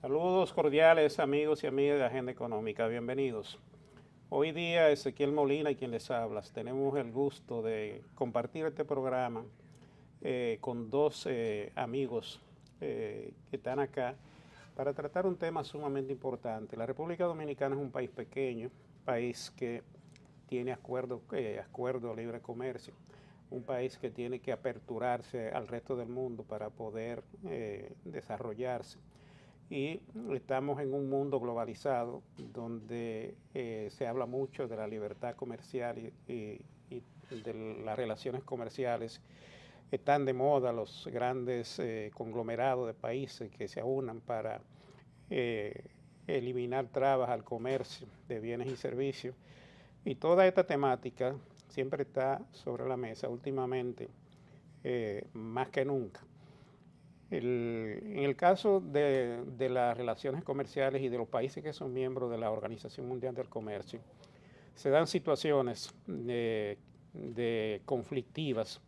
Saludos cordiales amigos y amigas de Agenda Económica, bienvenidos. Hoy día Ezequiel Molina y quien les habla, tenemos el gusto de compartir este programa con dos amigos que están acá para tratar un tema sumamente importante. La República Dominicana es un país pequeño, país que tiene acuerdo de libre comercio, un país que tiene que aperturarse al resto del mundo para poder desarrollarse. Y estamos en un mundo globalizado donde se habla mucho de la libertad comercial y de las relaciones comerciales. Están de moda los grandes conglomerados de países que se aunan para eliminar trabas al comercio de bienes y servicios. Y toda esta temática siempre está sobre la mesa últimamente, más que nunca. En el caso de las relaciones comerciales y de los países que son miembros de la Organización Mundial del Comercio, se dan situaciones de conflictivas,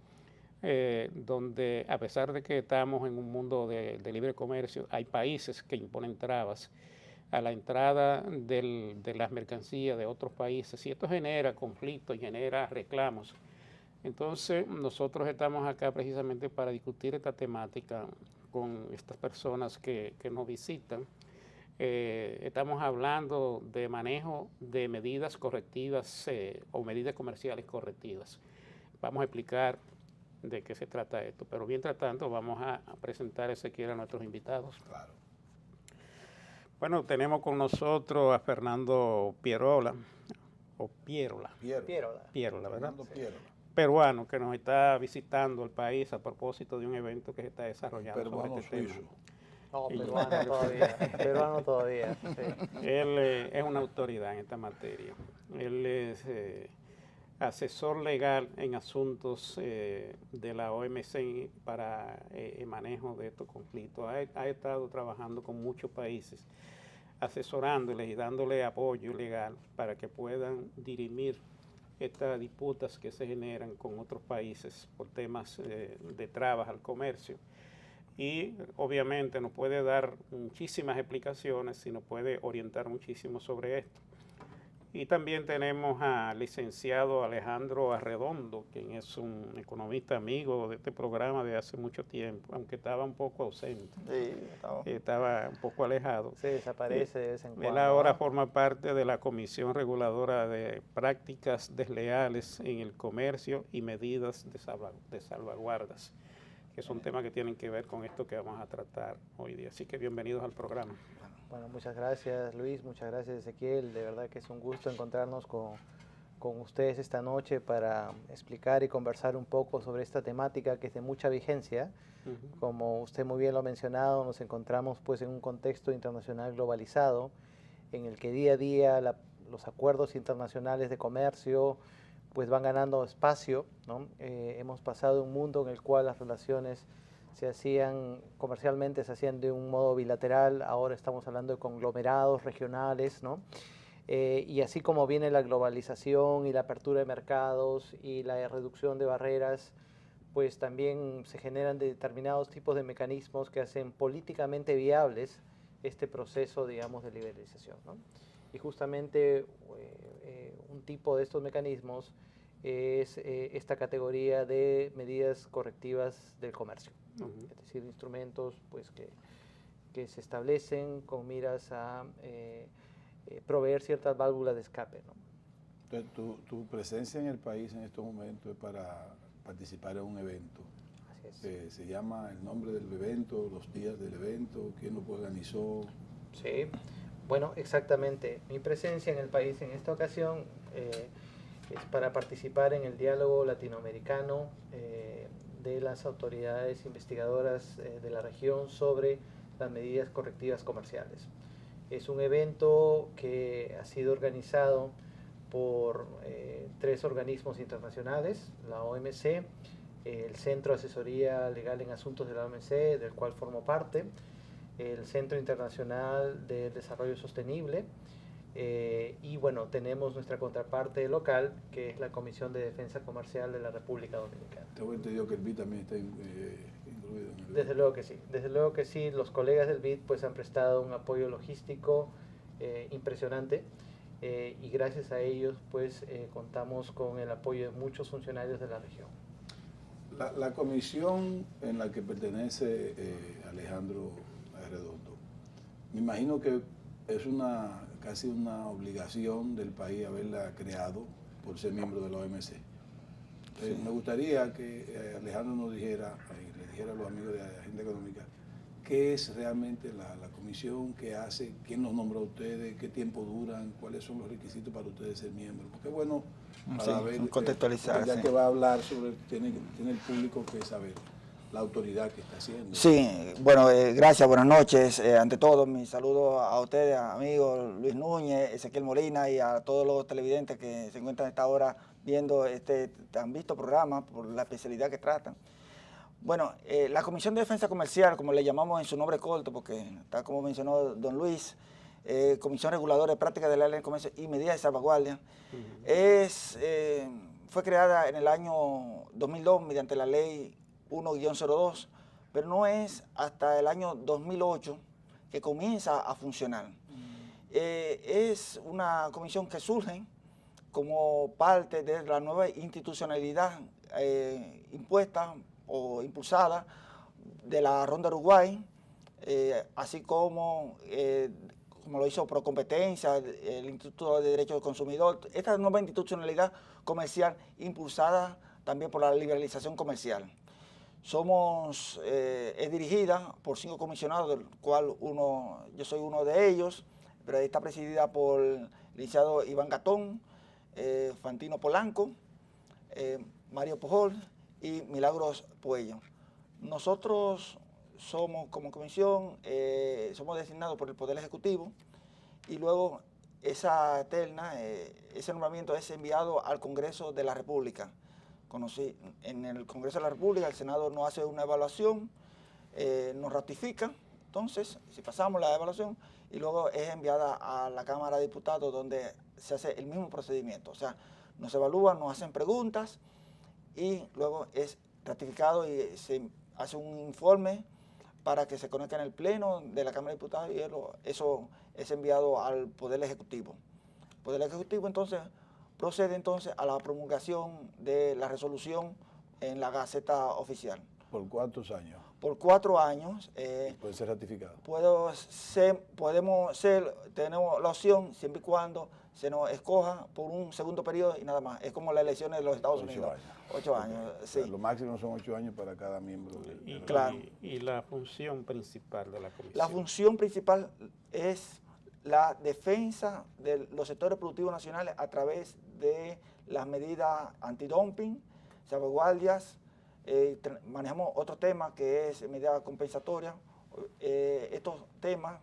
donde a pesar de que estamos en un mundo de libre comercio, hay países que imponen trabas a la entrada de las mercancías de otros países, y esto genera conflictos y genera reclamos. Entonces, nosotros estamos acá precisamente para discutir esta temática con estas personas que nos visitan. Estamos hablando de manejo de medidas correctivas o medidas comerciales correctivas. Vamos a explicar de qué se trata esto, pero mientras tanto vamos a presentar a Ezequiel a nuestros invitados. Claro. Bueno, tenemos con nosotros a Fernando Pierola, o Pierola. Pierola, ¿verdad? Fernando Pierola. Peruano que nos está visitando el país a propósito de un evento que se está desarrollando Peruano sobre este suizo. tema. No, peruano todavía, sí. Él es una autoridad en esta materia. Él es asesor legal en asuntos de la OMC para el manejo de estos conflictos. Ha estado trabajando con muchos países, asesorándoles y dándole apoyo legal para que puedan dirimir estas disputas que se generan con otros países por temas de trabas al comercio. Y obviamente nos puede dar muchísimas explicaciones y nos puede orientar muchísimo sobre esto. Y también tenemos al licenciado Alejandro Arredondo, quien es un economista amigo de este programa de hace mucho tiempo, aunque estaba un poco ausente. Sí, estaba un poco alejado. se desaparece de vez en cuando. Él ahora forma parte de la Comisión Reguladora de Prácticas Desleales en el Comercio y Medidas de Salvaguardas, que son temas que tienen que ver con esto que vamos a tratar hoy día. Así que bienvenidos al programa. Bueno, muchas gracias Luis, muchas gracias Ezequiel. De verdad que es un gusto encontrarnos con ustedes esta noche para explicar y conversar un poco sobre esta temática que es de mucha vigencia. Como usted muy bien lo ha mencionado, nos encontramos pues en un contexto internacional globalizado en el que día a día los acuerdos internacionales de comercio pues van ganando espacio, ¿no? Hemos pasado de un mundo en el cual las relaciones comercialmente se hacían de un modo bilateral, ahora estamos hablando de conglomerados regionales, ¿no? Y así como viene la globalización y la apertura de mercados y la reducción de barreras, pues también se generan determinados tipos de mecanismos que hacen políticamente viables este proceso, digamos, de liberalización, ¿no? Y justamente un tipo de estos mecanismos es esta categoría de medidas correctivas del comercio. Es decir, instrumentos pues, que se establecen con miras a proveer ciertas válvulas de escape, ¿no? Entonces, tu presencia en el país en estos momentos es para participar en un evento. Así es. Se llama el nombre del evento, los días del evento, quién lo organizó. Sí, bueno, exactamente. Mi presencia en el país en esta ocasión es para participar en el diálogo latinoamericano de las autoridades investigadoras de la región sobre las medidas correctivas comerciales. Es un evento que ha sido organizado por 3 organismos internacionales, la OMC, el Centro de Asesoría Legal en Asuntos de la OMC, del cual formo parte, el Centro Internacional de Desarrollo Sostenible, y bueno, tenemos nuestra contraparte local, que es la Comisión de Defensa Comercial de la República Dominicana. Tengo entendido que el BID también está incluido en el... Desde luego que sí, los colegas del BID pues han prestado un apoyo logístico impresionante, y gracias a ellos pues contamos con el apoyo de muchos funcionarios de la región. La comisión en la que pertenece Alejandro Arredondo, me imagino que es casi una obligación del país haberla creado por ser miembro de la OMC. Sí. Me gustaría que Alejandro nos dijera, y le dijera a los amigos de Agenda Económica, qué es realmente la comisión, qué hace, quién los nombra a ustedes, qué tiempo duran, cuáles son los requisitos para ustedes ser miembros. Porque bueno, para ver, contextualizar. Ya que va a hablar sobre, tiene el público que saber la autoridad que está haciendo. Sí, bueno, gracias, buenas noches. Ante todo, mi saludo a ustedes, amigos Luis Núñez, Ezequiel Molina y a todos los televidentes que se encuentran a esta hora viendo este tan visto programa por la especialidad que tratan. Bueno, la Comisión de Defensa Comercial, como le llamamos en su nombre corto, porque tal como mencionó don Luis, Comisión Reguladora de Prácticas de la Ley de Comercio y Medidas de Salvaguardia, fue creada en el año 2002 mediante la Ley 1-02, pero no es hasta el año 2008 que comienza a funcionar. Es una comisión que surge como parte de la nueva institucionalidad impuesta o impulsada de la Ronda Uruguay, así como lo hizo Procompetencia, el Instituto de Derecho del Consumidor. Esta nueva institucionalidad comercial impulsada también por la liberalización comercial. Es dirigida por 5 comisionados, del cual yo soy uno de ellos, pero está presidida por el licenciado Iván Gatón, Fantino Polanco, Mario Pujol y Milagros Puello. Nosotros somos, como comisión, somos designados por el Poder Ejecutivo y luego esa terna, ese nombramiento es enviado al Congreso de la República. En el Congreso de la República el Senado nos hace una evaluación, nos ratifica, entonces si pasamos la evaluación y luego es enviada a la Cámara de Diputados donde se hace el mismo procedimiento, o sea, nos evalúan, nos hacen preguntas y luego es ratificado y se hace un informe para que se conecte en el Pleno de la Cámara de Diputados y eso es enviado al Poder Ejecutivo. El Poder Ejecutivo entonces procede entonces a la promulgación de la resolución en la Gaceta Oficial. ¿Por cuántos años? Por 4 años. ¿Puede ser ratificado? Tenemos la opción siempre y cuando se nos escoja por un segundo periodo y nada más. Es como las elecciones de los Estados Unidos. 8 años, sí. Lo máximo son 8 años para cada miembro. Y la función principal de la comisión. La función principal es la defensa de los sectores productivos nacionales a través de las medidas antidumping, salvaguardias, manejamos otro tema que es medida compensatoria. Estos temas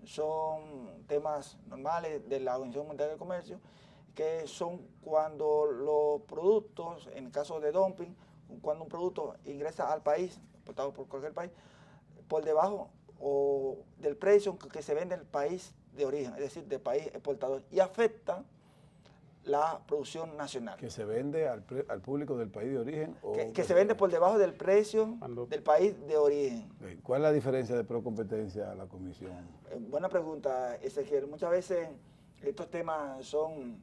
son temas normales de la Organización Mundial del Comercio, que son cuando los productos, en el caso de dumping, cuando un producto ingresa al país, exportado por cualquier país, por debajo del precio que se vende en el país de origen, es decir, del país exportador, y afecta la producción nacional. ¿Que se vende al público del país de origen? Que se vende por debajo del precio del país de origen. ¿Cuál es la diferencia de Procompetencia a la comisión? Buena pregunta, Ezequiel. Muchas veces estos temas son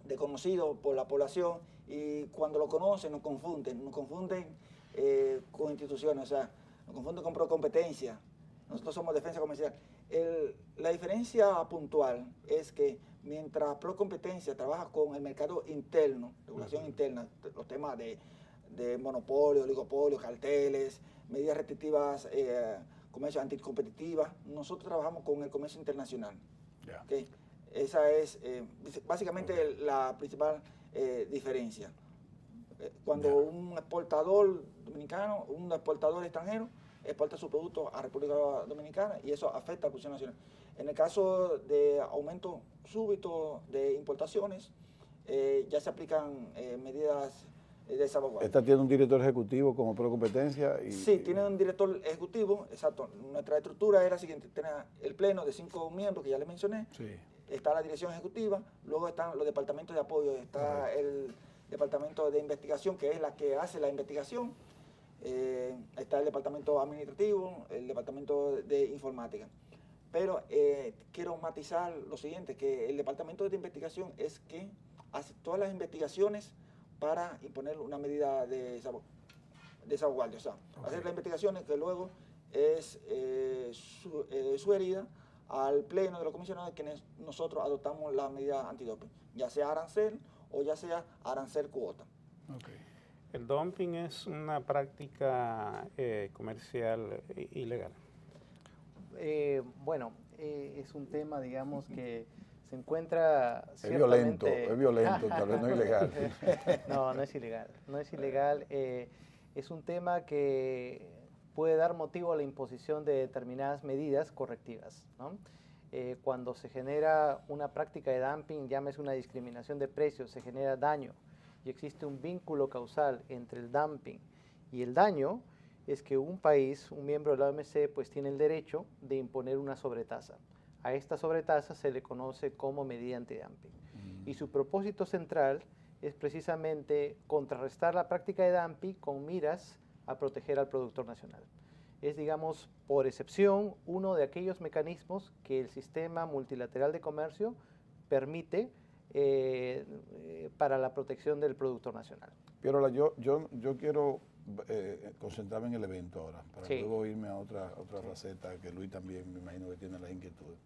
desconocidos por la población y cuando lo conocen nos confunden con instituciones, o sea, nos confunden con Procompetencia. Nosotros somos defensa comercial. La diferencia puntual es que mientras Procompetencia trabaja con el mercado interno, regulación interna, los temas de monopolio, oligopolio, carteles, medidas restrictivas, comercio anticompetitivas, nosotros trabajamos con el comercio internacional. Yeah. ¿Okay? Esa es básicamente la principal diferencia. Cuando un exportador dominicano, un exportador extranjero, exporta su producto a República Dominicana y eso afecta al producción nacional. En el caso de aumento súbito de importaciones, ya se aplican medidas de salvaguardia. ¿Esta tiene un director ejecutivo como Procompetencia? Sí, tiene un director ejecutivo, exacto. Nuestra estructura era la siguiente, tenía el pleno de 5 miembros que ya les mencioné, Sí. está la dirección ejecutiva, luego están los departamentos de apoyo, está el departamento de investigación, que es la que hace la investigación, está el departamento administrativo, el departamento de informática. Pero quiero matizar lo siguiente, que el departamento de investigación es que hace todas las investigaciones para imponer una medida de salvaguardia. O sea, hacer las investigaciones que luego es sugerida al pleno de los comisionados, quienes nosotros adoptamos la medida antidoping, ya sea arancel o ya sea arancel cuota. Okay. El dumping es una práctica comercial ilegal. Bueno, es un tema, digamos, que se encuentra es violento, tal vez no ilegal. No, no es ilegal, no es ilegal. Es un tema que puede dar motivo a la imposición de determinadas medidas correctivas, ¿no? Cuando se genera una práctica de dumping, llámese una discriminación de precios, se genera daño y existe un vínculo causal entre el dumping y el daño, es que un país, un miembro de la OMC, pues tiene el derecho de imponer una sobretasa. A esta sobretasa se le conoce como medida antidumping. Y su propósito central es precisamente contrarrestar la práctica de dumping con miras a proteger al productor nacional. Es, digamos, por excepción, uno de aquellos mecanismos que el sistema multilateral de comercio permite para la protección del productor nacional. Pierola, yo quiero concentrarme en el evento ahora, para Sí. luego irme a otra faceta que Luis también me imagino que tiene las inquietudes.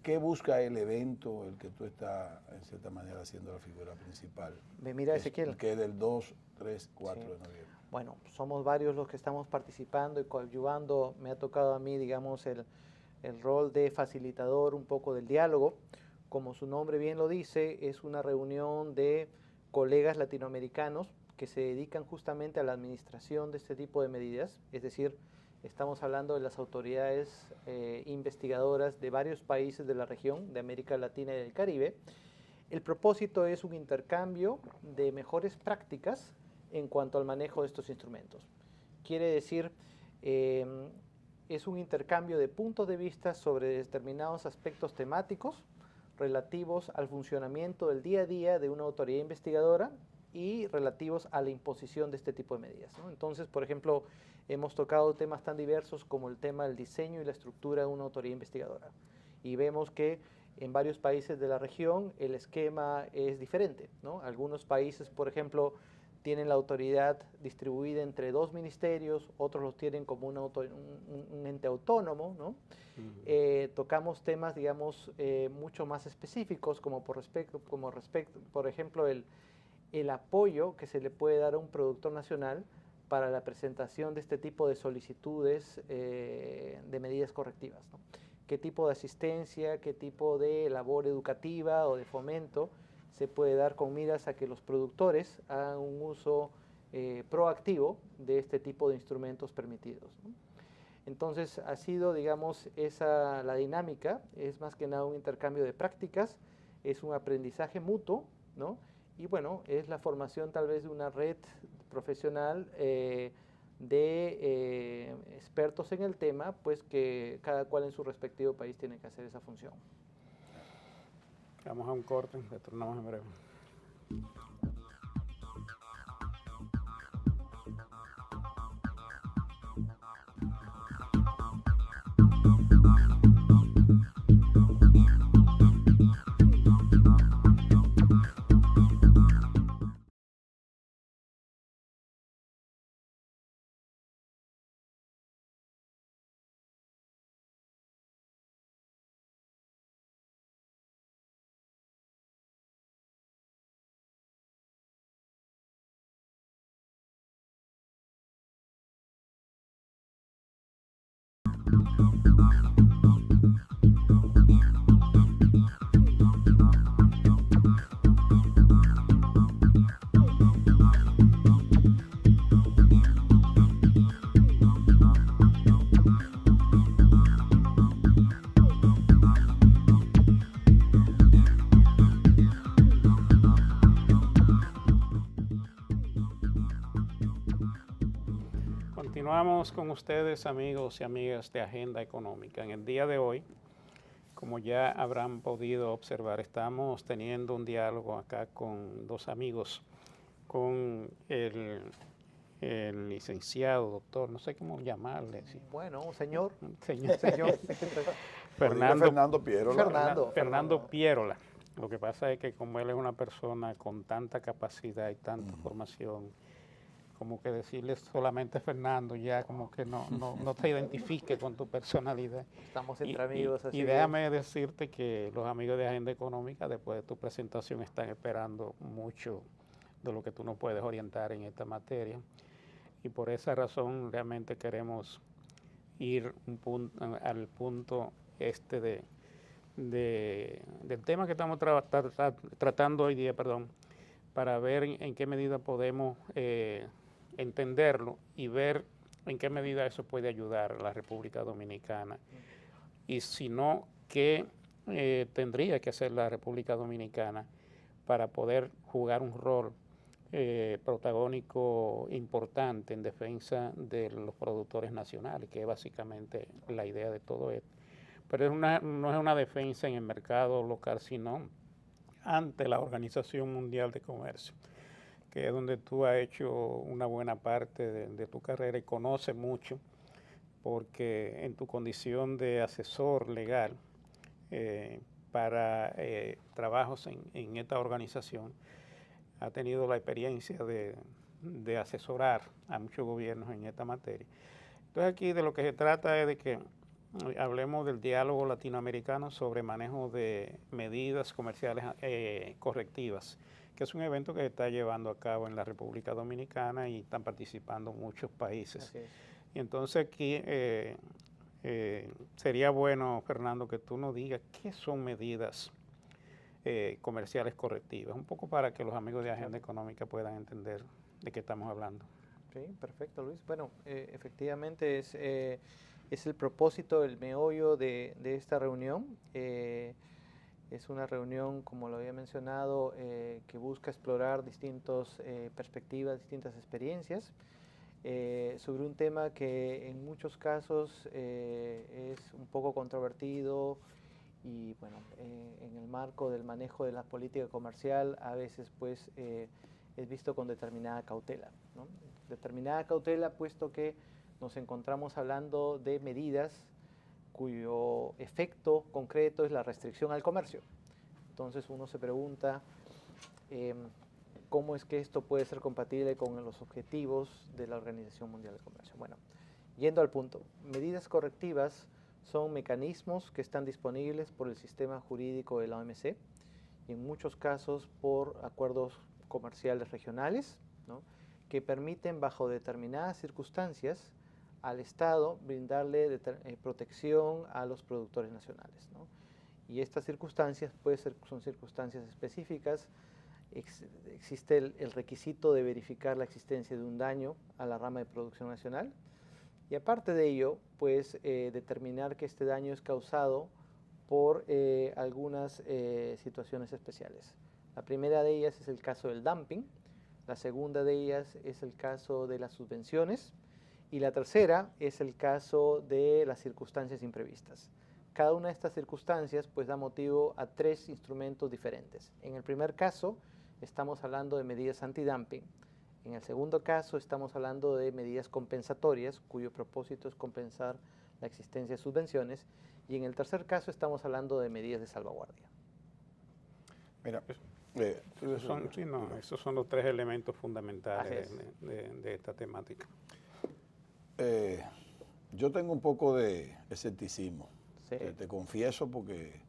¿Qué busca el evento, el que tú estás en cierta manera haciendo la figura principal? Mira, Ezequiel. Que es del 2, 3, 4 Sí. de noviembre. Bueno, somos varios los que estamos participando y coadyuvando. Me ha tocado a mí, digamos, el rol de facilitador un poco del diálogo. Como su nombre bien lo dice, es una reunión de colegas latinoamericanos que se dedican justamente a la administración de este tipo de medidas, es decir, estamos hablando de las autoridades investigadoras de varios países de la región, de América Latina y del Caribe. El propósito es un intercambio de mejores prácticas en cuanto al manejo de estos instrumentos. Quiere decir, es un intercambio de puntos de vista sobre determinados aspectos temáticos relativos al funcionamiento del día a día de una autoridad investigadora y relativos a la imposición de este tipo de medidas, ¿no? Entonces, por ejemplo, hemos tocado temas tan diversos como el tema del diseño y la estructura de una autoridad investigadora. Y vemos que en varios países de la región el esquema es diferente, ¿no? Algunos países, por ejemplo, tienen la autoridad distribuida entre 2 ministerios, otros los tienen como un ente autónomo, ¿no? Tocamos temas, digamos, mucho más específicos, como por ejemplo, el apoyo que se le puede dar a un productor nacional para la presentación de este tipo de solicitudes de medidas correctivas, ¿no? ¿Qué tipo de asistencia, qué tipo de labor educativa o de fomento se puede dar con miras a que los productores hagan un uso proactivo de este tipo de instrumentos permitidos, ¿no? Entonces ha sido, digamos, esa la dinámica, es más que nada un intercambio de prácticas, es un aprendizaje mutuo, ¿no? Y bueno, es la formación tal vez de una red profesional de expertos en el tema, pues que cada cual en su respectivo país tiene que hacer esa función. Vamos a un corte, retornamos en breve. Continuamos con ustedes, amigos y amigas de Agenda Económica. En el día de hoy, como ya habrán podido observar, estamos teniendo un diálogo acá con dos amigos, con el licenciado, doctor, no sé cómo llamarle. Sí. Bueno, señor. Señor Fernando Pierola. Fernando Pierola. Lo que pasa es que como él es una persona con tanta capacidad y tanta formación, como que decirle solamente Fernando ya como que no te identifique con tu personalidad. Estamos entre amigos, así y déjame decirte que los amigos de Agenda Económica, después de tu presentación, están esperando mucho de lo que tú nos puedes orientar en esta materia. Y por esa razón realmente queremos ir al punto del tema que estamos tratando hoy día, para ver en qué medida podemos entenderlo y ver en qué medida eso puede ayudar a la República Dominicana. Y si no, ¿qué tendría que hacer la República Dominicana para poder jugar un rol protagónico importante en defensa de los productores nacionales, que es básicamente la idea de todo esto? Pero no es una defensa en el mercado local, sino ante la Organización Mundial de Comercio, que es donde tú has hecho una buena parte de tu carrera y conoces mucho, porque en tu condición de asesor legal para trabajos en esta organización, ha tenido la experiencia de asesorar a muchos gobiernos en esta materia. Entonces aquí de lo que se trata es de que hablemos del diálogo latinoamericano sobre manejo de medidas comerciales correctivas, que es un evento que se está llevando a cabo en la República Dominicana y están participando muchos países. Y entonces aquí sería bueno, Fernando, que tú nos digas qué son medidas comerciales correctivas, un poco para que los amigos de Agenda Económica puedan entender de qué estamos hablando. Sí, perfecto, Luis. Bueno, efectivamente es el propósito, el meollo de esta reunión. Es una reunión, como lo había mencionado, que busca explorar distintas perspectivas, distintas experiencias sobre un tema que en muchos casos es un poco controvertido y, bueno, en el marco del manejo de la política comercial a veces pues es visto con determinada cautela, ¿no? Determinada cautela, puesto que nos encontramos hablando de medidas cuyo efecto concreto es la restricción al comercio. Entonces uno se pregunta cómo es que esto puede ser compatible con los objetivos de la Organización Mundial del Comercio. Bueno, yendo al punto, medidas correctivas son mecanismos que están disponibles por el sistema jurídico de la OMC y en muchos casos por acuerdos comerciales regionales, ¿no?, que permiten bajo determinadas circunstancias al Estado brindarle protección a los productores nacionales, ¿no? Y estas circunstancias son circunstancias específicas. Existe el requisito de verificar la existencia de un daño a la rama de producción nacional y aparte de ello, pues determinar que este daño es causado por algunas situaciones especiales. La primera de ellas es el caso del dumping, la segunda de ellas es el caso de las subvenciones y la tercera es el caso de las circunstancias imprevistas. Cada una de estas circunstancias pues da motivo a tres instrumentos diferentes. En el primer caso estamos hablando de medidas antidumping. En el segundo caso estamos hablando de medidas compensatorias, cuyo propósito es compensar la existencia de subvenciones. Y en el tercer caso estamos hablando de medidas de salvaguardia. Mira, esos son los tres elementos fundamentales de esta temática. Yo tengo un poco de escepticismo, Sí. te confieso, porque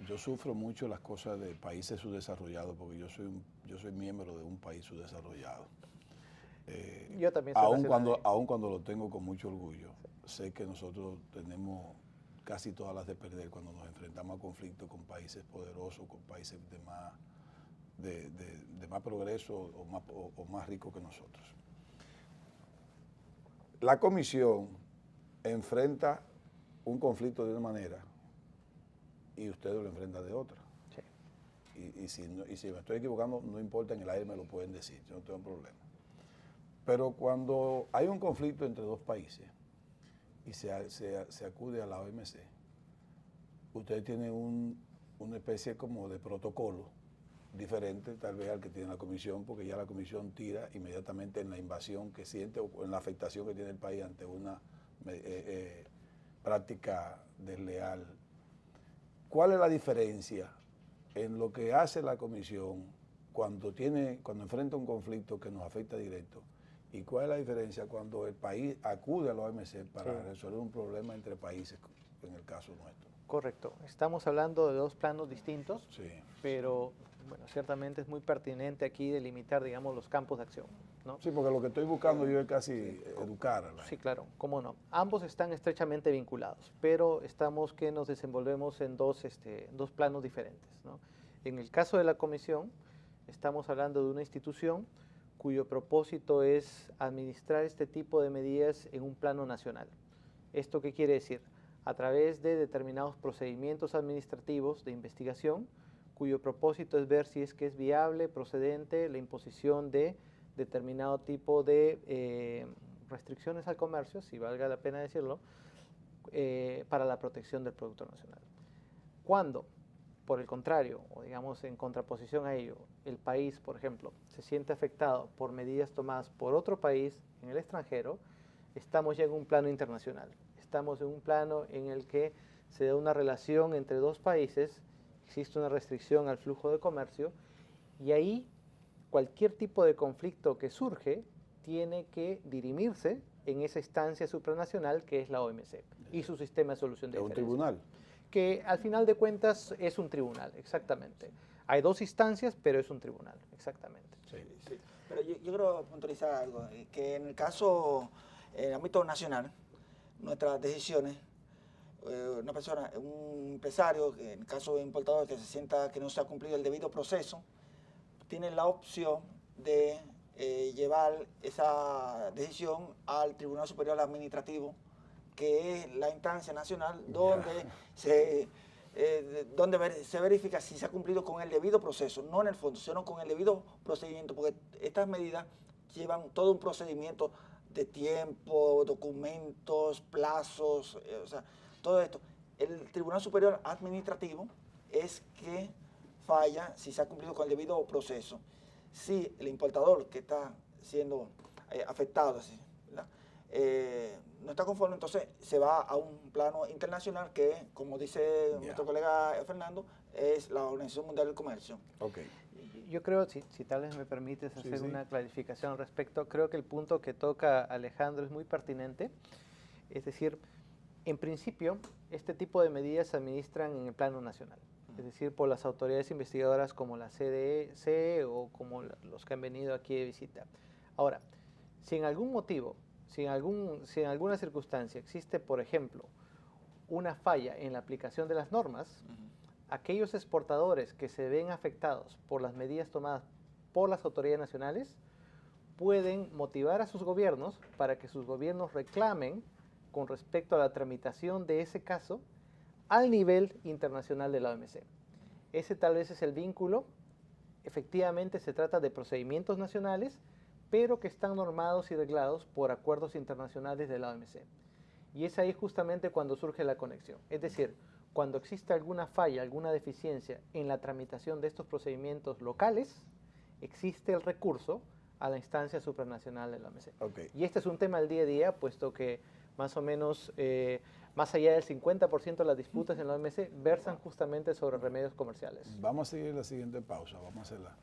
yo sufro mucho las cosas de países subdesarrollados, porque yo soy miembro de un país subdesarrollado. Yo también soy aun cuando lo tengo con mucho orgullo, sé que nosotros tenemos casi todas las de perder cuando nos enfrentamos a conflictos con países poderosos, con países de más progreso o más ricos que nosotros. La Comisión enfrenta un conflicto de una manera y ustedes lo enfrentan de otra. Sí. Y si me estoy equivocando, no importa, en el aire me lo pueden decir, yo no tengo problema. Pero cuando hay un conflicto entre dos países y se acude a la OMC, ustedes tienen una especie como de protocolo diferente tal vez al que tiene la Comisión, porque ya la Comisión tira inmediatamente en la invasión que siente o en la afectación que tiene el país ante una práctica desleal. ¿Cuál es la diferencia en lo que hace la Comisión cuando enfrenta un conflicto que nos afecta directo? ¿Y cuál es la diferencia cuando el país acude a la OMC para resolver un problema entre países, en el caso nuestro? Correcto. Estamos hablando de dos planos distintos, Sí. pero bueno, ciertamente es muy pertinente aquí delimitar, digamos, los campos de acción, ¿no? Sí, porque lo que estoy buscando yo es casi educar a la Sí, gente. claro, cómo no. Ambos están estrechamente vinculados, pero nos desenvolvemos en dos planos diferentes, ¿no? En el caso de la Comisión, estamos hablando de una institución cuyo propósito es administrar este tipo de medidas en un plano nacional. ¿Esto qué quiere decir? A través de determinados procedimientos administrativos de investigación, cuyo propósito es ver si es que es viable, procedente, la imposición de determinado tipo de restricciones al comercio, si valga la pena decirlo, para la protección del producto nacional. Cuando, por el contrario, o digamos en contraposición a ello, el país, por ejemplo, se siente afectado por medidas tomadas por otro país en el extranjero, estamos ya en un plano internacional. Estamos en un plano en el que se da una relación entre dos países, existe una restricción al flujo de comercio, y ahí cualquier tipo de conflicto que surge tiene que dirimirse en esa instancia supranacional que es la OMC y su sistema de solución de ¿Es un diferencias. tribunal? Que al final de cuentas es un tribunal, exactamente. Hay dos instancias, pero es un tribunal, exactamente. Sí. Sí. Pero yo quiero puntualizar algo, que en el caso, en el ámbito nacional, nuestras decisiones, una persona, un empresario, en el caso de importador que se sienta que no se ha cumplido el debido proceso, tiene la opción de llevar esa decisión al Tribunal Superior Administrativo, que es la instancia nacional donde se verifica si se ha cumplido con el debido proceso, no en el fondo, sino con el debido procedimiento, porque estas medidas llevan todo un procedimiento de tiempo, documentos, plazos, o sea, todo esto. El Tribunal Superior Administrativo es que falla si se ha cumplido con el debido proceso. Si el importador que está siendo afectado, ¿verdad? No está conforme, entonces se va a un plano internacional que, como dice nuestro colega Fernando, es la Organización Mundial del Comercio. Okay. Yo creo, si tal vez me permites hacer una clarificación al respecto, creo que el punto que toca Alejandro es muy pertinente. Es decir, en principio, este tipo de medidas se administran en el plano nacional, es decir, por las autoridades investigadoras como la CDC o como los que han venido aquí de visita. Ahora, si en algún motivo, si en alguna circunstancia existe, por ejemplo, una falla en la aplicación de las normas, aquellos exportadores que se ven afectados por las medidas tomadas por las autoridades nacionales pueden motivar a sus gobiernos para que sus gobiernos reclamen con respecto a la tramitación de ese caso al nivel internacional de la OMC. Ese tal vez es el vínculo. Efectivamente se trata de procedimientos nacionales, pero que están normados y reglados por acuerdos internacionales de la OMC. Y es ahí justamente cuando surge la conexión. Es decir, cuando existe alguna falla, alguna deficiencia en la tramitación de estos procedimientos locales, existe el recurso a la instancia supranacional de la OMC. Okay. Y este es un tema del día a día, puesto que más o menos, más allá del 50% de las disputas en la OMC versan justamente sobre remedios comerciales. Vamos a seguir la siguiente pausa, vamos a hacerla.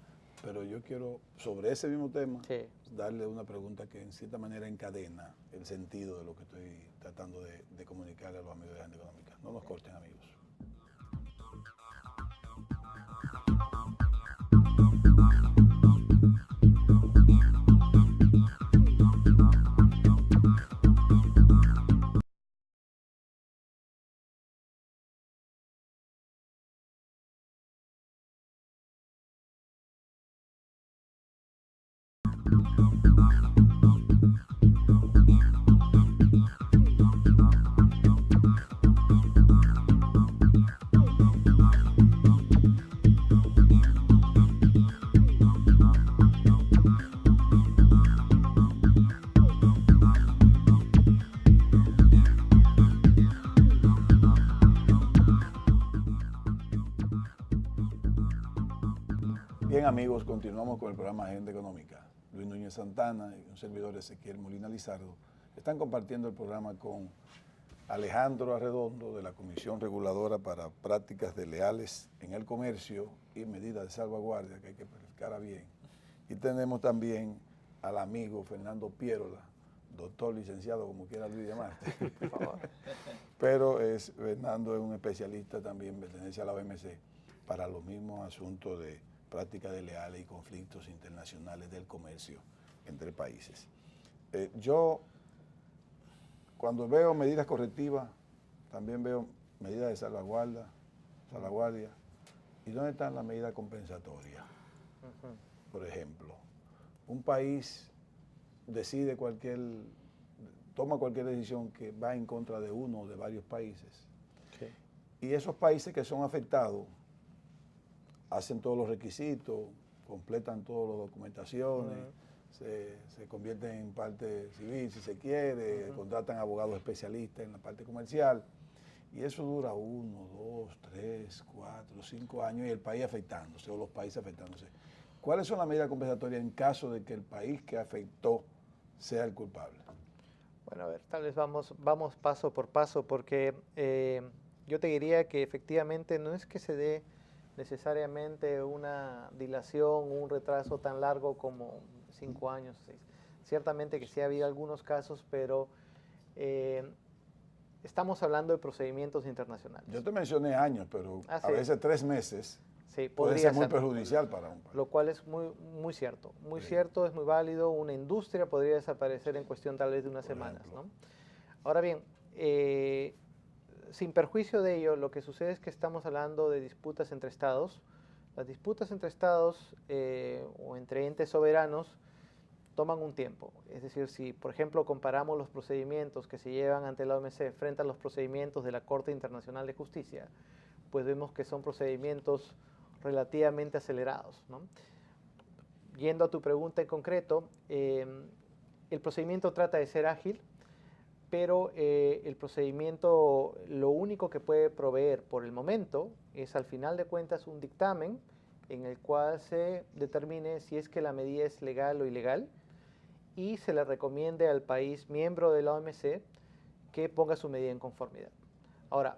Pero yo quiero, sobre ese mismo tema, darle una pregunta que en cierta manera encadena el sentido de lo que estoy tratando de comunicarle a los amigos de Agenda Económica. No nos corten, amigos. Bien, amigos, continuamos con el programa Agenda Económica. Luis Núñez Santana y un servidor Ezequiel Molina Lizardo están compartiendo el programa con Alejandro Arredondo de la Comisión Reguladora para Prácticas Desleales en el Comercio y Medidas de Salvaguardia, que hay que verificar bien. Y tenemos también al amigo Fernando Pierola, doctor, licenciado, como quiera Luis llamarte. Por favor. Pero Fernando es un especialista también, pertenece a la OMC, para los mismos asuntos de prácticas desleales y conflictos internacionales del comercio entre países. Yo, cuando veo medidas correctivas, también veo medidas de salvaguardia. ¿Y dónde están las medidas compensatorias? Por ejemplo, un país toma cualquier decisión que va en contra de uno o de varios países. Okay. Y esos países que son afectados hacen todos los requisitos, completan todas las documentaciones, se convierten en parte civil si se quiere, contratan abogados especialistas en la parte comercial. Y eso dura 1, 2, 3, 4, 5 años y el país afectándose o los países afectándose. ¿Cuáles son las medidas compensatorias en caso de que el país que afectó sea el culpable? Bueno, a ver, tal vez vamos paso por paso, porque yo te diría que efectivamente no es que se dé necesariamente una dilación, un retraso tan largo como 5 años, 6. Ciertamente que sí ha habido algunos casos, pero estamos hablando de procedimientos internacionales. Yo te mencioné años, pero a veces 3 meses. Sí, puede ser muy perjudicial para un país. Lo cual es muy cierto. Muy cierto, es muy válido. Una industria podría desaparecer en cuestión tal vez de unas semanas, ¿no? Ahora bien, sin perjuicio de ello, lo que sucede es que estamos hablando de disputas entre estados. Las disputas entre estados o entre entes soberanos toman un tiempo. Es decir, si por ejemplo comparamos los procedimientos que se llevan ante la OMC frente a los procedimientos de la Corte Internacional de Justicia, pues vemos que son procedimientos relativamente acelerados, ¿no? Yendo a tu pregunta en concreto, el procedimiento trata de ser ágil, pero el procedimiento lo único que puede proveer por el momento es al final de cuentas un dictamen en el cual se determine si es que la medida es legal o ilegal y se le recomiende al país miembro de la OMC que ponga su medida en conformidad. Ahora,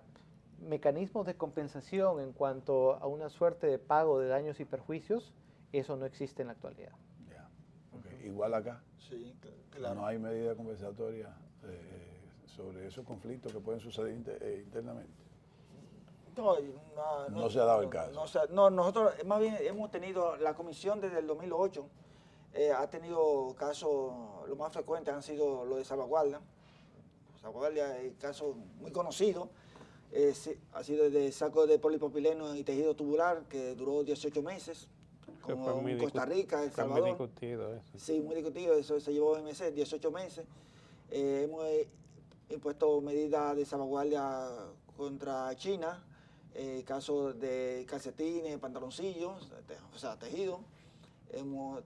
mecanismos de compensación en cuanto a una suerte de pago de daños y perjuicios, eso no existe en la actualidad. Yeah. Okay. Igual acá. Sí, claro. No hay medida compensatoria sobre esos conflictos que pueden suceder internamente. No se ha dado el caso. Nosotros más bien hemos tenido, la comisión desde el 2008 ha tenido casos, los más frecuentes han sido los de salvaguardia. Salvaguardia es caso muy conocido. Ha sido de saco de polipropileno y tejido tubular que duró 18 meses, como en Costa Rica, El Salvador. Muy discutido eso. Sí, muy discutido, eso se llevó OMC, 18 meses. Hemos impuesto medidas de salvaguardia contra China, casos de calcetines, pantaloncillos, o sea, tejido.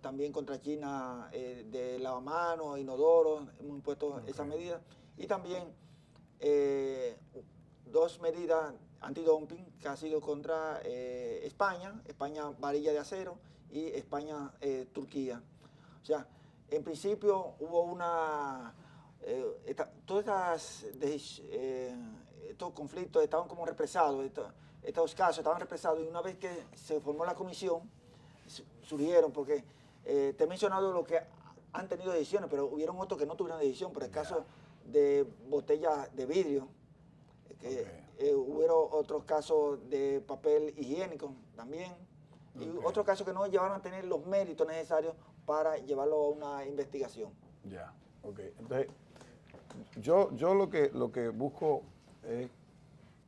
También contra China de lavamanos, inodoros, hemos impuesto esas medidas. Y también 2 medidas antidumping que ha sido contra España varilla de acero y España Turquía. O sea, en principio hubo todos estos conflictos estaban como represados, estos casos estaban represados y una vez que se formó la comisión surgieron, porque te he mencionado lo que han tenido decisiones, pero hubieron otros que no tuvieron decisión, por el caso de botellas de vidrio. Hubo otros casos de papel higiénico también, y otros casos que no llevaron a tener los méritos necesarios para llevarlo a una investigación. Ya, Entonces, yo lo que busco es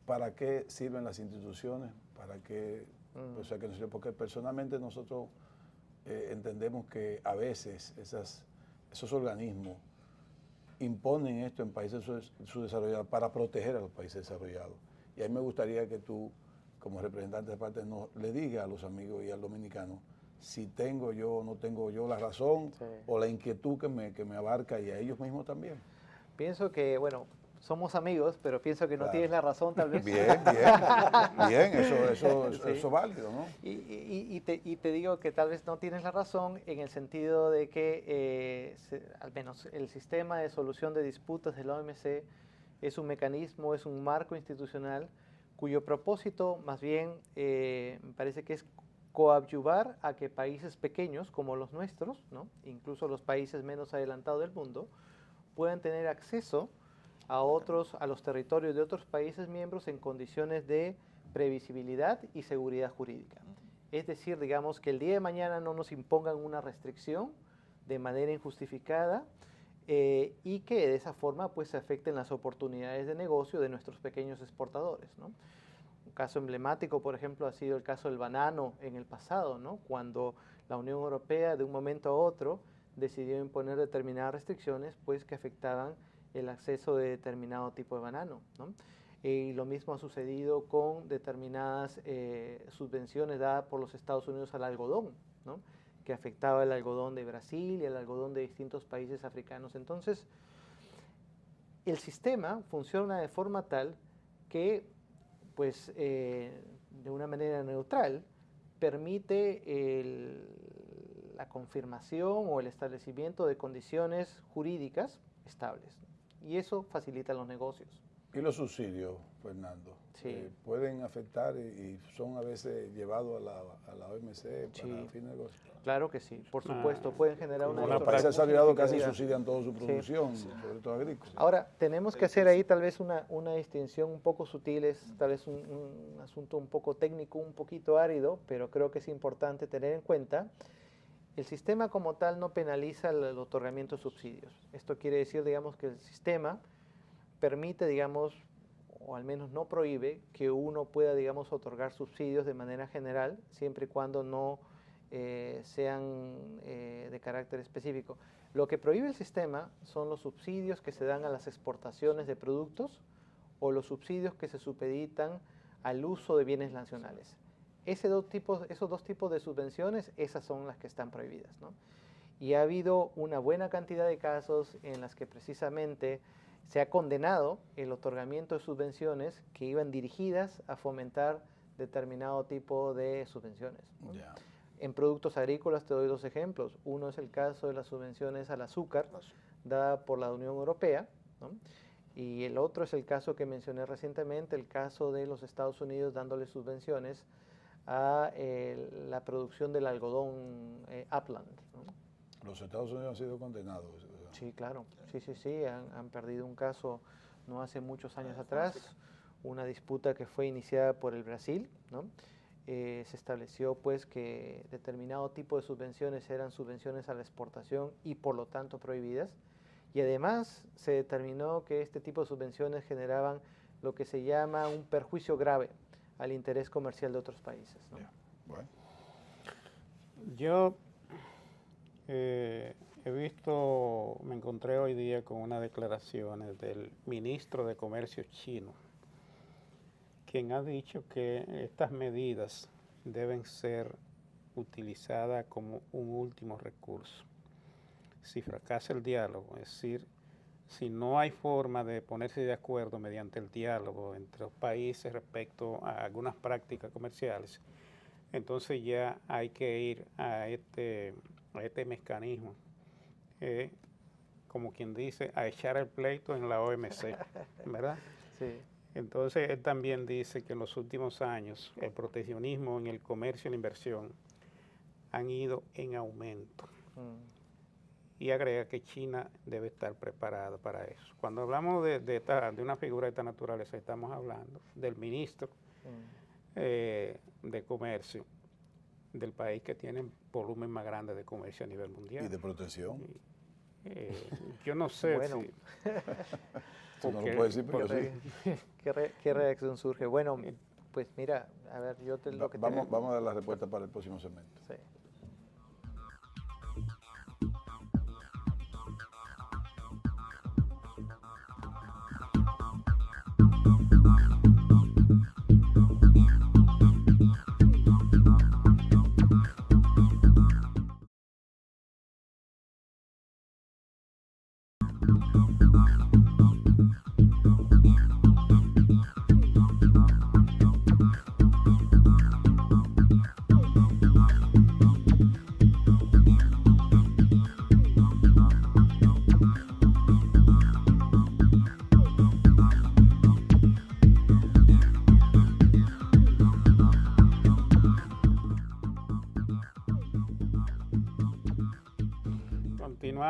para qué sirven las instituciones, para qué, o sea, porque personalmente nosotros entendemos que a veces esos organismos imponen esto en países subdesarrollados para proteger a los países desarrollados. Y a mí me gustaría que tú, como representante de parte, le digas a los amigos y al dominicano si tengo yo o no tengo yo la razón o la inquietud que me abarca y a ellos mismos también. Pienso que, bueno, somos amigos, pero pienso que no Claro. tienes la razón tal vez. Bien, bien, eso Sí. es válido, ¿no? Y te digo que tal vez no tienes la razón en el sentido de que al menos el sistema de solución de disputas de la OMC es un mecanismo, es un marco institucional cuyo propósito más bien me parece que es coadyuvar a que países pequeños como los nuestros, ¿no? Incluso los países menos adelantados del mundo, puedan tener acceso a los territorios de otros países miembros en condiciones de previsibilidad y seguridad jurídica. Es decir, digamos que el día de mañana no nos impongan una restricción de manera injustificada y que de esa forma pues se afecten las oportunidades de negocio de nuestros pequeños exportadores, ¿no? Un caso emblemático, por ejemplo, ha sido el caso del banano en el pasado, ¿no? Cuando la Unión Europea de un momento a otro decidió imponer determinadas restricciones pues que afectaban el acceso de determinado tipo de banano, ¿no? Y lo mismo ha sucedido con determinadas subvenciones dadas por los Estados Unidos al algodón, ¿no? Que afectaba el algodón de Brasil y el algodón de distintos países africanos. Entonces, el sistema funciona de forma tal que, pues, de una manera neutral, permite la confirmación o el establecimiento de condiciones jurídicas estables. Y eso facilita los negocios. ¿Y los subsidios, Fernando? Sí. ¿Pueden afectar y son a veces llevados a la OMC para Sí. fin de negocio? Claro que sí, por supuesto, pueden generar una Los Una países distorsión desarrollados casi significativa. subsidian toda su producción, sobre todo agrícola. Ahora, tenemos que hacer ahí tal vez una distinción un poco sutil, es tal vez un asunto un poco técnico, un poquito árido, pero creo que es importante tener en cuenta. El sistema como tal no penaliza el otorgamiento de subsidios. Esto quiere decir, digamos, que el sistema permite, digamos, o al menos no prohíbe que uno pueda, digamos, otorgar subsidios de manera general, siempre y cuando no sean de carácter específico. Lo que prohíbe el sistema son los subsidios que se dan a las exportaciones de productos o los subsidios que se supeditan al uso de bienes nacionales. Esos dos tipos de subvenciones, esas son las que están prohibidas, ¿no? Y ha habido una buena cantidad de casos en las que precisamente se ha condenado el otorgamiento de subvenciones que iban dirigidas a fomentar determinado tipo de subvenciones, ¿no? Ya. En productos agrícolas te doy dos ejemplos. Uno es el caso de las subvenciones al azúcar dada por la Unión Europea, ¿no? Y el otro es el caso que mencioné recientemente, el caso de los Estados Unidos dándole subvenciones a la producción del algodón Upland, ¿no? Los Estados Unidos han sido condenados. Sí, claro, sí, han perdido un caso no hace muchos años atrás, una disputa que fue iniciada por el Brasil, ¿no? Se estableció pues que determinado tipo de subvenciones eran subvenciones a la exportación y por lo tanto prohibidas, y además se determinó que este tipo de subvenciones generaban lo que se llama un perjuicio grave al interés comercial de otros países, ¿no? Bueno. Yo me encontré hoy día con unas declaraciones del ministro de Comercio chino, quien ha dicho que estas medidas deben ser utilizadas como un último recurso. Si fracasa el diálogo, es decir, si no hay forma de ponerse de acuerdo mediante el diálogo entre los países respecto a algunas prácticas comerciales, entonces ya hay que ir a este mecanismo, como quien dice, a echar el pleito en la OMC, ¿verdad? Sí. Entonces él también dice que en los últimos años el proteccionismo en el comercio y la inversión han ido en aumento. Y agrega que China debe estar preparada para eso. Cuando hablamos de una figura de esta naturaleza, estamos hablando del ministro de Comercio del país que tiene volumen más grande de comercio a nivel mundial. ¿Y de protección? Yo no sé Bueno. si... Tú no lo puedes decir, pero sí. ¿Qué reacción surge? Bueno, pues mira, a ver, Vamos a dar la respuesta para el próximo segmento. Sí.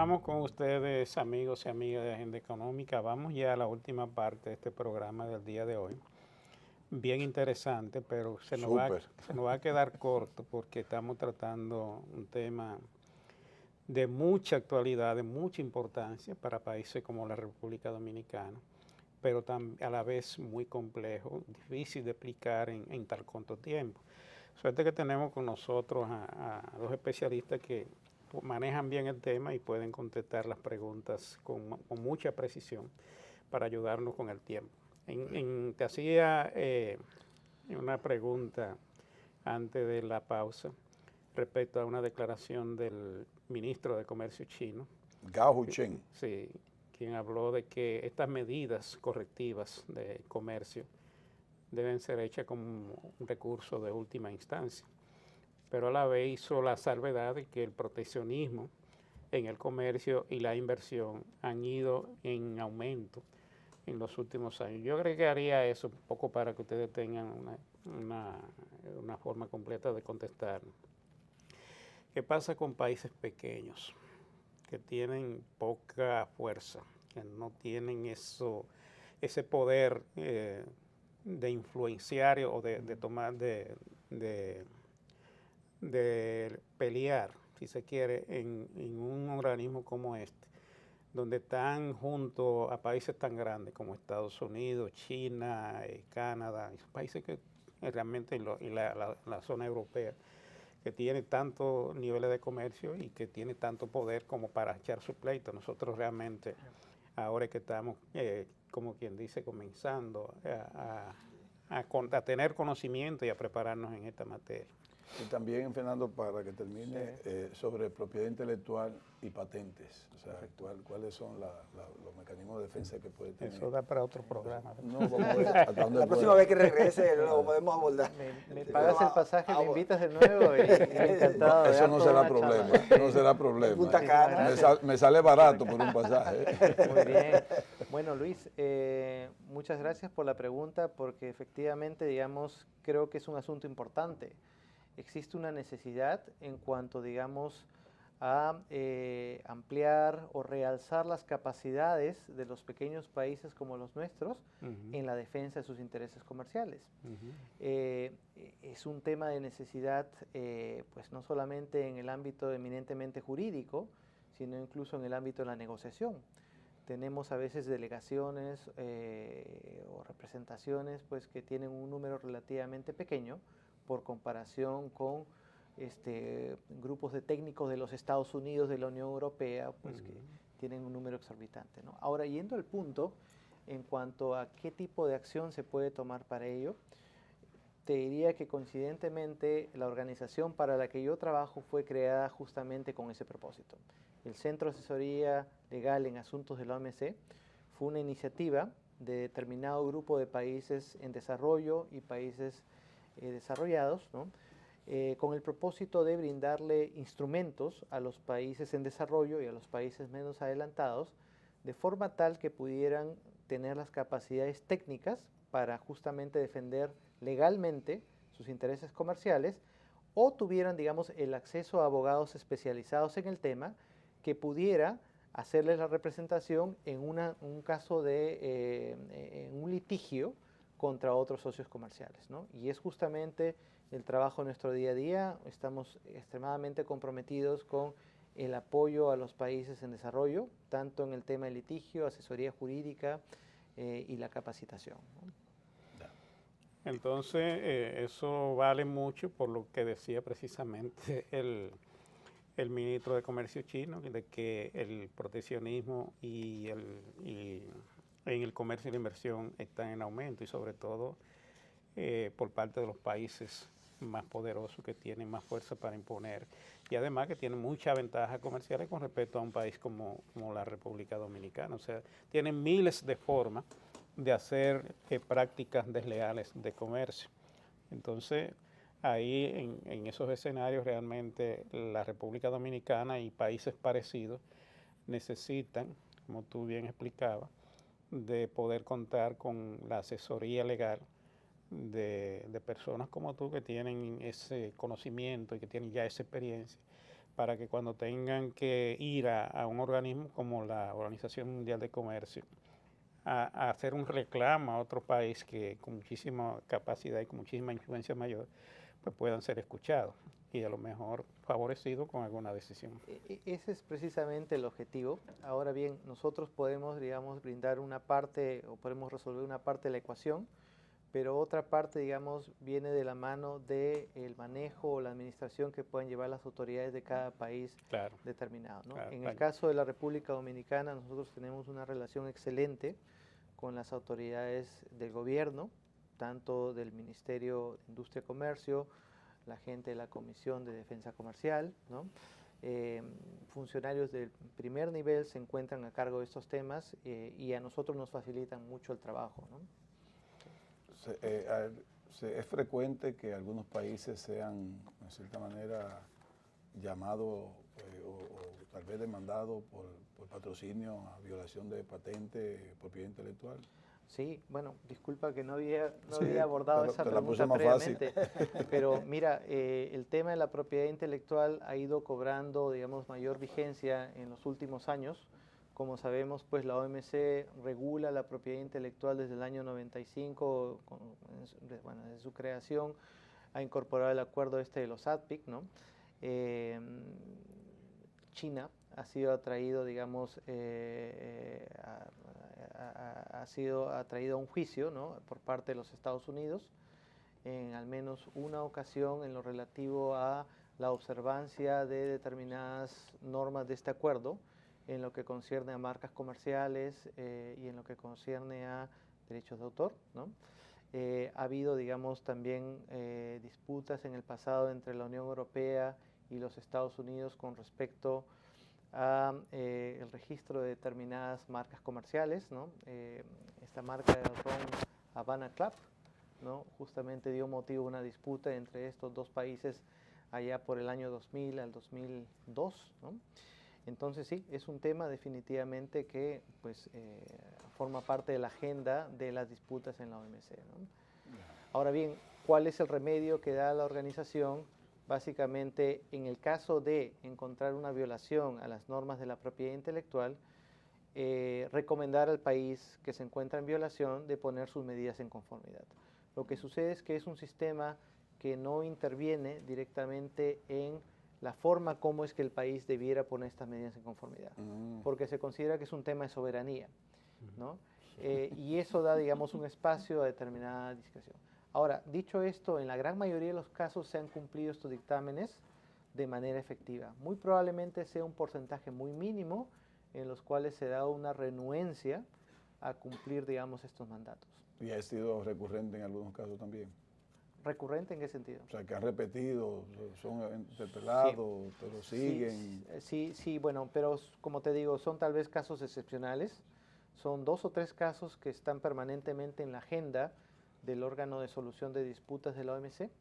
Continuamos con ustedes, amigos y amigas de Agenda Económica. Vamos ya a la última parte de este programa del día de hoy. Bien interesante, pero se nos va a quedar corto porque estamos tratando un tema de mucha actualidad, de mucha importancia para países como la República Dominicana, pero a la vez muy complejo, difícil de explicar en tan corto tiempo. Suerte que tenemos con nosotros a dos especialistas que manejan bien el tema y pueden contestar las preguntas con mucha precisión para ayudarnos con el tiempo. Te hacía una pregunta antes de la pausa respecto a una declaración del ministro de Comercio chino. Gao Chen. Sí, quien habló de que estas medidas correctivas de comercio deben ser hechas como un recurso de última instancia, pero a la vez hizo la salvedad de que el proteccionismo en el comercio y la inversión han ido en aumento en los últimos años. Yo agregaría eso un poco para que ustedes tengan una forma completa de contestar. ¿Qué pasa con países pequeños que tienen poca fuerza, que no tienen ese poder de influenciar o de tomar, de pelear, si se quiere, en un organismo como este, donde están junto a países tan grandes como Estados Unidos, China, Canadá, países que realmente y la zona europea, que tiene tantos niveles de comercio y que tiene tanto poder como para echar su pleito. Nosotros realmente, ahora que estamos, como quien dice, comenzando a tener conocimiento y a prepararnos en esta materia. Y también, Fernando, para que termine, sobre propiedad intelectual y patentes. O sea, ¿cuáles son los mecanismos de defensa que puede tener? Eso da para otro programa. No, vamos a ver hasta dónde La próxima vez que regrese lo podemos abordar. Me pagas el pasaje, me invitas de nuevo y encantado. Eso no será problema, no será problema. Punta Cana. Me sale barato por un pasaje. Muy bien. Bueno, Luis, muchas gracias por la pregunta porque efectivamente, digamos, creo que es un asunto importante. Existe una necesidad en cuanto, digamos, a ampliar o realzar las capacidades de los pequeños países como los nuestros en la defensa de sus intereses comerciales. Es un tema de necesidad, pues no solamente en el ámbito eminentemente jurídico, sino incluso en el ámbito de la negociación. Tenemos a veces delegaciones o representaciones pues, que tienen un número relativamente pequeño, por comparación con grupos de técnicos de los Estados Unidos, de la Unión Europea, pues que tienen un número exorbitante, ¿no? Ahora, yendo al punto, en cuanto a qué tipo de acción se puede tomar para ello, te diría que coincidentemente la organización para la que yo trabajo fue creada justamente con ese propósito. El Centro de Asesoría Legal en Asuntos de la OMC fue una iniciativa de determinado grupo de países en desarrollo y países desarrollados, ¿no? Con el propósito de brindarle instrumentos a los países en desarrollo y a los países menos adelantados, de forma tal que pudieran tener las capacidades técnicas para justamente defender legalmente sus intereses comerciales o tuvieran, digamos, el acceso a abogados especializados en el tema que pudiera hacerles la representación en un caso en un litigio contra otros socios comerciales, ¿no? Y es justamente el trabajo de nuestro día a día. Estamos extremadamente comprometidos con el apoyo a los países en desarrollo, tanto en el tema de litigio, asesoría jurídica y la capacitación, ¿no? Entonces, eso vale mucho por lo que decía precisamente el ministro de Comercio chino, de que el proteccionismo y en el comercio y la inversión están en aumento y sobre todo por parte de los países más poderosos que tienen más fuerza para imponer y además que tienen muchas ventajas comerciales con respecto a un país como la República Dominicana. O sea, tienen miles de formas de hacer prácticas desleales de comercio. Entonces, ahí en esos escenarios realmente la República Dominicana y países parecidos necesitan, como tú bien explicabas, de poder contar con la asesoría legal de personas como tú que tienen ese conocimiento y que tienen ya esa experiencia para que cuando tengan que ir a un organismo como la Organización Mundial de Comercio a hacer un reclamo a otro país que con muchísima capacidad y con muchísima influencia mayor, pues puedan ser escuchados y a lo mejor favorecidos con alguna decisión. Ese es precisamente el objetivo. Ahora bien, nosotros podemos, digamos, brindar una parte o podemos resolver una parte de la ecuación, pero otra parte, digamos, viene de la mano del manejo o la administración que pueden llevar las autoridades de cada país Claro. determinado, ¿no? Claro, En el claro. caso de la República Dominicana, nosotros tenemos una relación excelente con las autoridades del gobierno, tanto del Ministerio de Industria y Comercio, la gente de la Comisión de Defensa Comercial, ¿no? Funcionarios del primer nivel se encuentran a cargo de estos temas y a nosotros nos facilitan mucho el trabajo, ¿no? Es frecuente que algunos países sean, de cierta manera, llamados o tal vez demandados por patrocinio a violación de patente, propiedad intelectual. Sí, bueno, disculpa que no había Sí, abordado esa te la puse pregunta más fácil. previamente, pero mira, el tema de la propiedad intelectual ha ido cobrando, digamos, mayor vigencia en los últimos años. Como sabemos, pues la OMC regula la propiedad intelectual desde el año 95, desde su creación ha incorporado el acuerdo de los ADPIC, ¿no? China ha sido atraído, digamos, ha sido atraído a un juicio, ¿no?, por parte de los Estados Unidos en al menos una ocasión en lo relativo a la observancia de determinadas normas de este acuerdo, en lo que concierne a marcas comerciales y en lo que concierne a derechos de autor, ¿no? Ha habido, digamos, también disputas en el pasado entre la Unión Europea y los Estados Unidos con respecto a el registro de determinadas marcas comerciales, ¿no? Esta marca de ron Havana Club, ¿no?, justamente dio motivo a una disputa entre estos dos países allá por el año 2000 al 2002, ¿no? Entonces sí, es un tema definitivamente que pues, forma parte de la agenda de las disputas en la OMC, ¿no? Ahora bien, ¿cuál es el remedio que da la organización? Básicamente, en el caso de encontrar una violación a las normas de la propiedad intelectual, recomendar al país que se encuentra en violación de poner sus medidas en conformidad. Lo que sucede es que es un sistema que no interviene directamente en la forma como es que el país debiera poner estas medidas en conformidad, porque se considera que es un tema de soberanía, ¿no? Y eso da, digamos, un espacio a determinada discreción. Ahora, dicho esto, en la gran mayoría de los casos se han cumplido estos dictámenes de manera efectiva. Muy probablemente sea un porcentaje muy mínimo en los cuales se da una renuencia a cumplir, digamos, estos mandatos. Y ha sido recurrente en algunos casos también. ¿Recurrente en qué sentido? O sea, que han repetido, son interpelados, sí, pero siguen. Sí, bueno, pero como te digo, son tal vez casos excepcionales. Son 2 o 3 casos que están permanentemente en la agenda del órgano de solución de disputas de la OMC,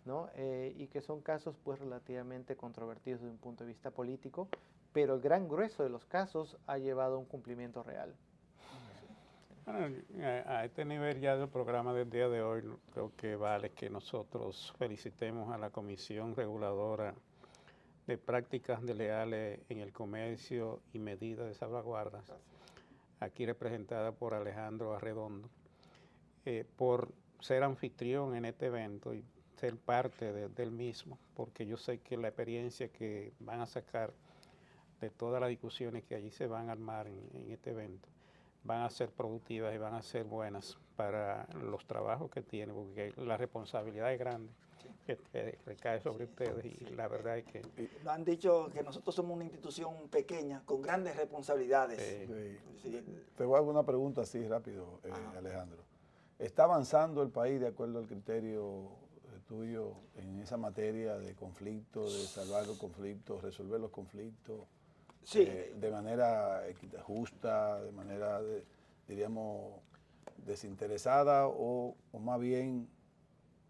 ¿no? Y que son casos pues relativamente controvertidos desde un punto de vista político, pero el gran grueso de los casos ha llevado a un cumplimiento real. Bueno, a este nivel ya del programa del día de hoy, creo que vale que nosotros felicitemos a la Comisión Reguladora de Prácticas Desleales en el Comercio y Medidas de Salvaguardas, aquí representada por Alejandro Arredondo, por ser anfitrión en este evento y ser parte del mismo, porque yo sé que la experiencia que van a sacar de todas las discusiones que allí se van a armar en este evento van a ser productivas y van a ser buenas para los trabajos que tienen, porque la responsabilidad es grande, que recae sobre ustedes y la verdad es que... Nos han dicho que nosotros somos una institución pequeña con grandes responsabilidades. Sí. Te voy a hacer una pregunta así rápido, Alejandro. ¿Está avanzando el país de acuerdo al criterio tuyo en esa materia de conflictos, de salvar los conflictos, resolver los conflictos? Sí. De manera justa, de manera, diríamos, desinteresada o más bien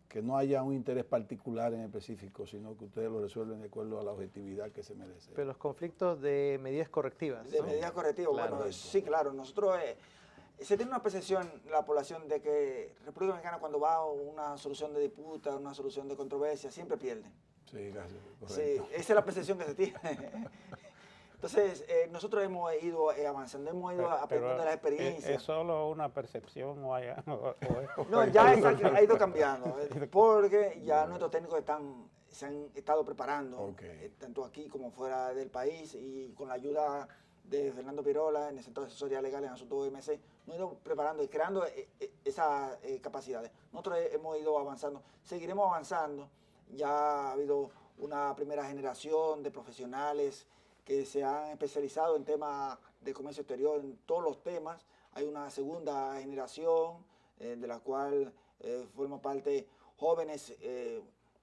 que no haya un interés particular en específico, sino que ustedes lo resuelven de acuerdo a la objetividad que se merece. Pero los conflictos de medidas correctivas, De ¿no? medidas correctivas, Claro. bueno, sí, claro. Nosotros, se tiene una percepción en la población de que República Dominicana cuando va a una solución de disputa, una solución de controversia, siempre pierde. Sí. Sí, gracias. Sí, Correcto. esa es la percepción que se tiene. Entonces, nosotros hemos ido avanzando, hemos ido aprendiendo de las experiencias. ¿Es solo una percepción o hay, No, ya ha ido cambiando, porque ya nuestros técnicos se han estado preparando, tanto aquí como fuera del país, y con la ayuda de Fernando Pirola en el Centro de Asesoría Legal en Asuntos OMC, nos hemos ido preparando y creando esas capacidades. Nosotros hemos ido avanzando, seguiremos avanzando. Ya ha habido una primera generación de profesionales que se han especializado en temas de comercio exterior, en todos los temas. Hay una segunda generación de la cual forman parte jóvenes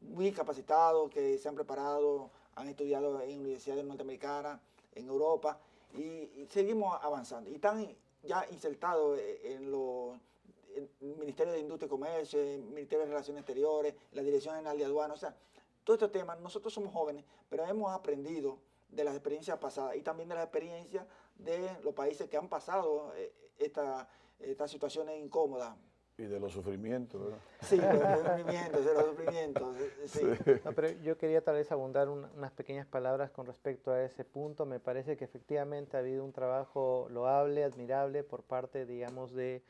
muy capacitados que se han preparado, han estudiado en universidades norteamericanas, en Europa, y seguimos avanzando. Y están ya insertados en el Ministerio de Industria y Comercio, el Ministerio de Relaciones Exteriores, la Dirección General de Aduanas. O sea, todos estos temas, nosotros somos jóvenes, pero hemos aprendido de las experiencias pasadas y también de las experiencias de los países que han pasado estas situaciones incómodas. Y de los sufrimientos, ¿verdad? Sí, de los sufrimientos. Sí. No, pero yo quería tal vez abundar unas pequeñas palabras con respecto a ese punto. Me parece que efectivamente ha habido un trabajo loable, admirable por parte, digamos, de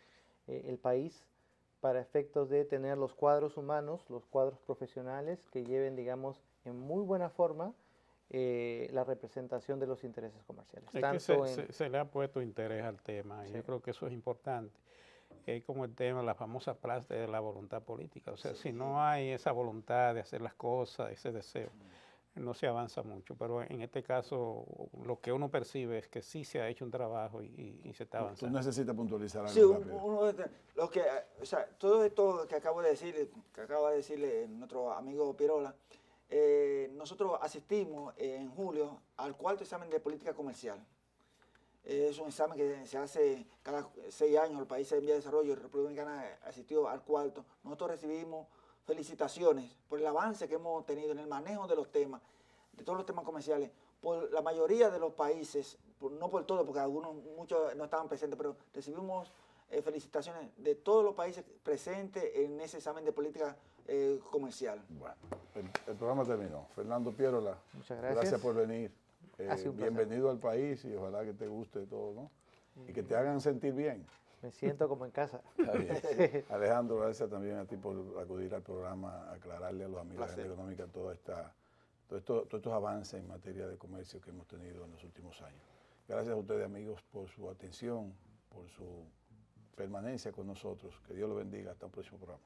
el país para efectos de tener los cuadros humanos, los cuadros profesionales que lleven, digamos, en muy buena forma la representación de los intereses comerciales. Es que se le ha puesto interés al tema, y yo creo que eso es importante. Es como el tema, la famosa frase de la voluntad política. O sea, si no hay esa voluntad de hacer las cosas, ese deseo, no se avanza mucho. Pero en este caso, lo que uno percibe es que sí se ha hecho un trabajo y se está avanzando. Tú necesitas puntualizar algo Sí, rápido. todo esto que acaba de decirle nuestro amigo Pirola, nosotros asistimos en julio al cuarto examen de política comercial. Es un examen que se hace cada 6 años, los países en vía de desarrollo, República Dominicana asistió al cuarto. Nosotros recibimos felicitaciones por el avance que hemos tenido en el manejo de los temas, de todos los temas comerciales, por la mayoría de los países, no por todos, porque muchos no estaban presentes, pero recibimos felicitaciones de todos los países presentes en ese examen de política comercial. Bueno, el programa terminó. Fernando Pirola, muchas gracias. Gracias por venir. placer. Bienvenido al país y ojalá que te guste todo, ¿no? Y que te hagan sentir bien. Me siento como en casa. Está bien. Alejandro, gracias también a ti por acudir al programa, aclararle a los amigos de Agenda Económica todos estos avances en materia de comercio que hemos tenido en los últimos años. Gracias a ustedes, amigos, por su atención, por su permanencia con nosotros. Que Dios los bendiga. Hasta un próximo programa.